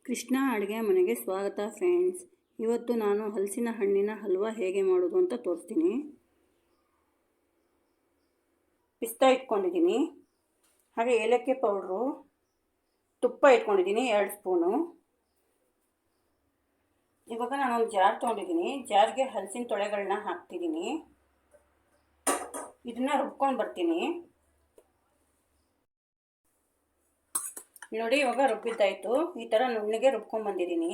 ಕೃಷ್ಣ ಅಡುಗೆ ಮನೆಗೆ ಸ್ವಾಗತ ಫ್ರೆಂಡ್ಸ್. ಇವತ್ತು ನಾನು ಹಲಸಿನ ಹಣ್ಣಿನ ಹಲ್ವಾ ಹೇಗೆ ಮಾಡೋದು ಅಂತ ತೋರಿಸ್ತೀನಿ. ಪಿಸ್ತಾ ಇಟ್ಕೊಂಡಿದ್ದೀನಿ, ಹಾಗೆ ಏಲಕ್ಕಿ ಪೌಡ್ರು, ತುಪ್ಪ ಇಟ್ಕೊಂಡಿದ್ದೀನಿ 2 ಸ್ಪೂನು. ಇವಾಗ ನಾನೊಂದು ಜಾರ್ ತೊಗೊಂಡಿದ್ದೀನಿ, ಜಾರ್ಗೆ ಹಲಸಿನ ತೊಳೆಗಳನ್ನ ಹಾಕ್ತಿದ್ದೀನಿ. ಇದನ್ನು ರುಬ್ಕೊಂಡು ಬರ್ತೀನಿ. ನೋಡಿ, ಇವಾಗ ರುಬ್ಬಿದ್ದಾಯಿತು. ಈ ಥರ ನುಣ್ಣಗೆ ರುಬ್ಕೊಂಡು ಬಂದಿದ್ದೀನಿ.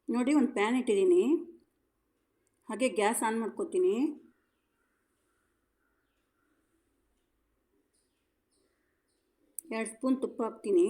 ನೋಡಿ, ಒಂದು ಪ್ಯಾನ್ ಇಟ್ಟಿದ್ದೀನಿ, ಹಾಗೆ ಗ್ಯಾಸ್ ಆನ್ ಮಾಡ್ಕೊತೀನಿ. ಎರಡು ಸ್ಪೂನ್ ತುಪ್ಪ ಹಾಕ್ತೀನಿ.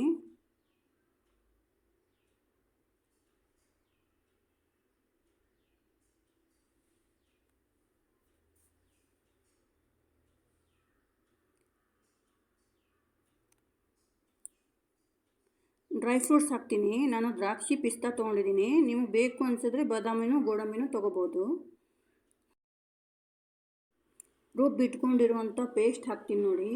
ಡ್ರೈ ಫ್ರೂಟ್ಸ್ ಹಾಕ್ತೀನಿ. ನಾನು ದ್ರಾಕ್ಷಿ ಪಿಸ್ತಾ ತೊಗೊಂಡಿದ್ದೀನಿ. ನಿಮಗೆ ಬೇಕು ಅನಿಸಿದ್ರೆ ಬಾದಾಮಿನೂ ಗೋಡಂಬಿನೂ ತೊಗೋಬೋದು. ರುಬ್ಬಿಟ್ಕೊಂಡಿರುವಂಥ ಪೇಸ್ಟ್ ಹಾಕ್ತೀನಿ ನೋಡಿ.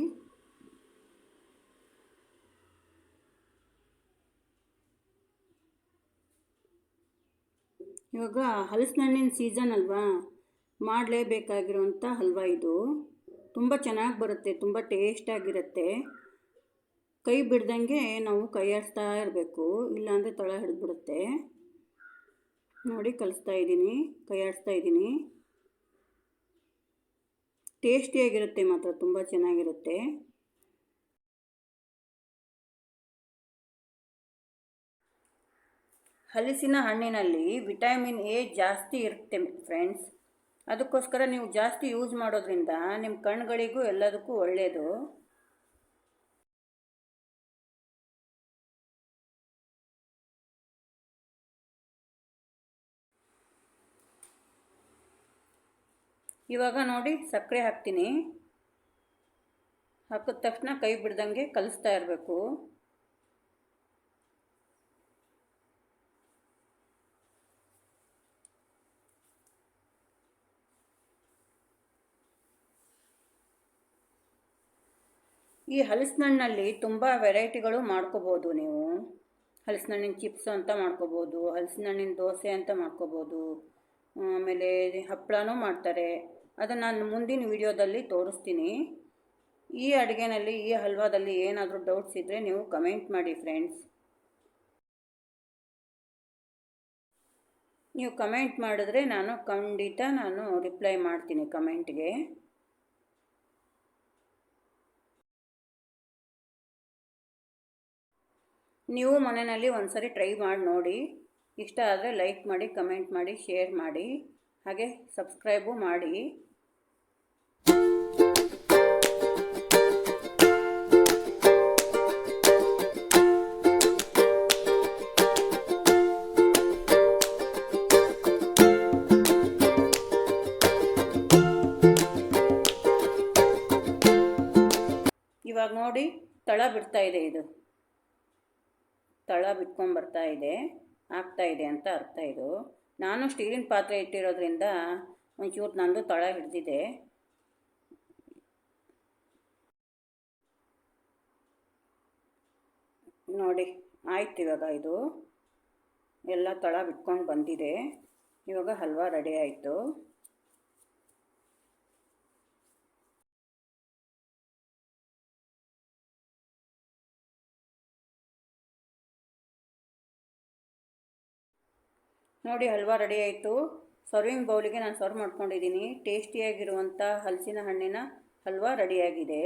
ಇವಾಗ ಹಲಸಿನ ಹಣ್ಣಿನ ಸೀಸನ್ ಅಲ್ವಾ, ಮಾಡಲೇಬೇಕಾಗಿರುವಂಥ ಹಲ್ವಾ ಇದು. ತುಂಬ ಚೆನ್ನಾಗಿ ಬರುತ್ತೆ, ತುಂಬ ಟೇಸ್ಟಾಗಿರುತ್ತೆ. ಕೈ ಬಿಡ್ದಂಗೆ ನಾವು ಕೈ ಆಡಿಸ್ತಾ ಇರಬೇಕು, ಇಲ್ಲಾಂದರೆ ತಳ ಹಿಡಿದ್ಬಿಡುತ್ತೆ. ನೋಡಿ, ಕಲಿಸ್ತಾ ಇದ್ದೀನಿ, ಕೈ ಆಡಿಸ್ತಾ ಇದ್ದೀನಿ. ಟೇಸ್ಟಿಯಾಗಿರುತ್ತೆ, ಮಾತ್ರ ತುಂಬ ಚೆನ್ನಾಗಿರುತ್ತೆ. ಹಲಸಿನ ಹಣ್ಣಿನಲ್ಲಿ ವಿಟಮಿನ್ ಎ ಜಾಸ್ತಿ ಇರುತ್ತೆ ಫ್ರೆಂಡ್ಸ್. ಅದಕ್ಕೋಸ್ಕರ ನೀವು ಜಾಸ್ತಿ ಯೂಸ್ ಮಾಡೋದ್ರಿಂದ ನಿಮ್ಮ ಕಣ್ಣುಗಳಿಗೂ ಎಲ್ಲದಕ್ಕೂ ಒಳ್ಳೆಯದು. ಇವಾಗ ನೋಡಿ, ಸಕ್ಕರೆ ಹಾಕ್ತೀನಿ. ಹಾಕಿದ ತಕ್ಷಣ ಕೈ ಬಿಡ್ದಂಗೆ ಕಲಿಸ್ತಾ ಇರಬೇಕು. ಈ ಹಲಸಿನ ಹಣ್ಣಲ್ಲಿ ತುಂಬ ವೆರೈಟಿಗಳು ಮಾಡ್ಕೋಬೋದು ನೀವು. ಹಲಸಿನ ಹಣ್ಣಿನ ಚಿಪ್ಸ್ ಅಂತ ಮಾಡ್ಕೋಬೋದು, ಹಲಸಿನ ಹಣ್ಣಿನ ದೋಸೆ ಅಂತ ಮಾಡ್ಕೋಬೋದು, ಆಮೇಲೆ ಹಪ್ಪಳನೂ ಮಾಡ್ತಾರೆ. ಅದನ್ನು ನಾನು ಮುಂದಿನ ವಿಡಿಯೋದಲ್ಲಿ ತೋರಿಸ್ತೀನಿ. ಈ ಅಡುಗೆನಲ್ಲಿ, ಈ ಹಲ್ವಾದಲ್ಲಿ ಏನಾದರೂ ಡೌಟ್ಸ್ ಇದ್ದರೆ ನೀವು ಕಮೆಂಟ್ ಮಾಡಿ ಫ್ರೆಂಡ್ಸ್. ನೀವು ಕಮೆಂಟ್ ಮಾಡಿದ್ರೆ ಖಂಡಿತ ನಾನು ರಿಪ್ಲೈ ಮಾಡ್ತೀನಿ ಕಮೆಂಟ್ಗೆ. ನೀವು ಮನೆಯಲ್ಲಿ ಒಂದ್ಸರಿ ಟ್ರೈ ಮಾಡಿ ನೋಡಿ. ಇಷ್ಟ ಆದರೆ ಲೈಕ್ ಮಾಡಿ, ಕಮೆಂಟ್ ಮಾಡಿ, ಶೇರ್ ಮಾಡಿ, ಹಾಗೆ ಸಬ್ಸ್ಕ್ರೈಬು ಮಾಡಿ. ಇವಾಗ ನೋಡಿ, ತಳ ಬಿಡ್ತಾ ಇದೆ. ಇದು ತಳ ಬಿಟ್ಕೊಂಡು ಬರ್ತಾ ಇದೆ, ಆಗ್ತಾ ಇದೆ ಅಂತ ಅರ್ಥ. ಇದು ನಾನು ಸ್ಟೀಲಿನ ಪಾತ್ರೆ ಇಟ್ಟಿರೋದ್ರಿಂದ ಒಂಚೂರು ನಂದು ತಳ ಹಿಡಿದಿದೆ. ನೋಡಿ, ಆಯ್ತು. ಇವಾಗ ಇದು ಎಲ್ಲ ತಳ ಬಿಟ್ಕೊಂಡು ಬಂದಿದೆ. ಇವಾಗ ಹಲ್ವಾ ರೆಡಿ ಆಯಿತು. ನೋಡಿ, ಹಲ್ವಾ ರೆಡಿ ಆಯಿತು. ಸರ್ವಿಂಗ್ ಬೌಲಿಗೆ ನಾನು ಸರ್ವ್ ಮಾಡ್ಕೊಂಡಿದ್ದೀನಿ. ಟೇಸ್ಟಿಯಾಗಿರುವಂಥ ಹಲಸಿನ ಹಣ್ಣಿನ ಹಲ್ವಾ ರೆಡಿಯಾಗಿದೆ.